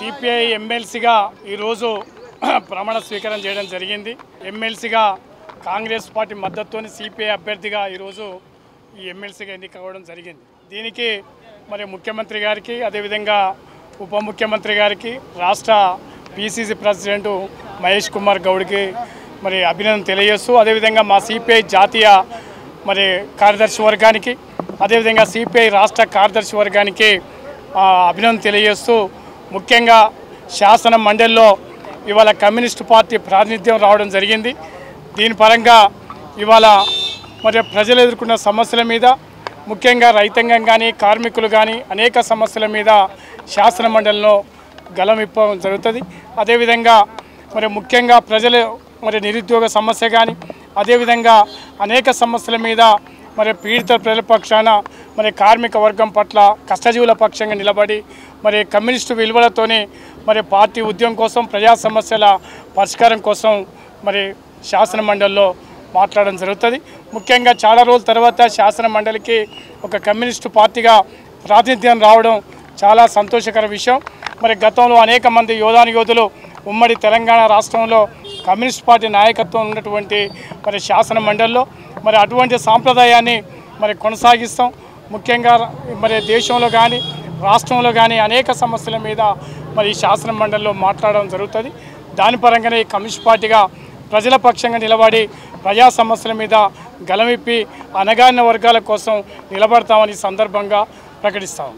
CPI ఎమ్మెల్సీగా ఈరోజు ప్రమాణ స్వీకారం చేయడం జరిగింది. ఎమ్మెల్సీగా కాంగ్రెస్ పార్టీ మద్దతుతోని సిపిఐ అభ్యర్థిగా ఈరోజు ఈ ఎమ్మెల్సీగా ఎన్నిక కావడం జరిగింది. దీనికి మరి ముఖ్యమంత్రి గారికి, అదేవిధంగా ఉప ముఖ్యమంత్రి గారికి, రాష్ట్ర పిసిసి ప్రెసిడెంట్ మహేష్ కుమార్ గౌడ్కి మరి అభినందన తెలియజేస్తూ, అదేవిధంగా మా సిపిఐ జాతీయ మరి కార్యదర్శి వర్గానికి, అదేవిధంగా సిపిఐ రాష్ట్ర కార్యదర్శి వర్గానికి అభినందన తెలియజేస్తూ, ముఖ్యంగా శాసన మండలిలో ఇవాళ కమ్యూనిస్టు పార్టీ ప్రాతినిధ్యం రావడం జరిగింది. దీని పరంగా ఇవాళ మరి ప్రజలు ఎదుర్కొన్న సమస్యల మీద, ముఖ్యంగా రైతాంగం కానీ, కార్మికులు కానీ అనేక సమస్యల మీద శాసన మండలిలో గలం ఇప్పడం జరుగుతుంది. అదేవిధంగా మరి ముఖ్యంగా ప్రజలు మరి నిరుద్యోగ సమస్య కానీ, అదేవిధంగా అనేక సమస్యల మీద మరి పీడిత ప్రజల పక్షాన మరి కార్మిక వర్గం పట్ల కష్టజీవుల పక్షంగా నిలబడి మరి కమ్యూనిస్టు విలువలతోనే మరి పార్టీ ఉద్యమం కోసం, ప్రజా సమస్యల పరిష్కారం కోసం మరి శాసన మండలిలో మాట్లాడడం జరుగుతుంది. ముఖ్యంగా చాలా రోజుల తర్వాత శాసన మండలికి ఒక కమ్యూనిస్టు పార్టీగా ప్రాతినిధ్యం రావడం చాలా సంతోషకర విషయం. మరి గతంలో అనేక మంది యోధులు ఉమ్మడి తెలంగాణ రాష్ట్రంలో కమ్యూనిస్ట్ పార్టీ నాయకత్వం ఉన్నటువంటి మరి శాసన మండలిలో మరి అటువంటి సాంప్రదాయాన్ని మరి కొనసాగిస్తాం. ముఖ్యంగా మరి దేశంలో కానీ, రాష్ట్రంలో కానీ అనేక సమస్యల మీద మరి శాసన మండలిలో మాట్లాడడం జరుగుతుంది. దాని పరంగానే కమ్యూనిస్ట్ పార్టీగా ప్రజల పక్షంగా నిలబడి ప్రజా సమస్యల మీద గలమిప్పి అణగారిన వర్గాల కోసం నిలబడతామని సందర్భంగా ప్రకటిస్తాం.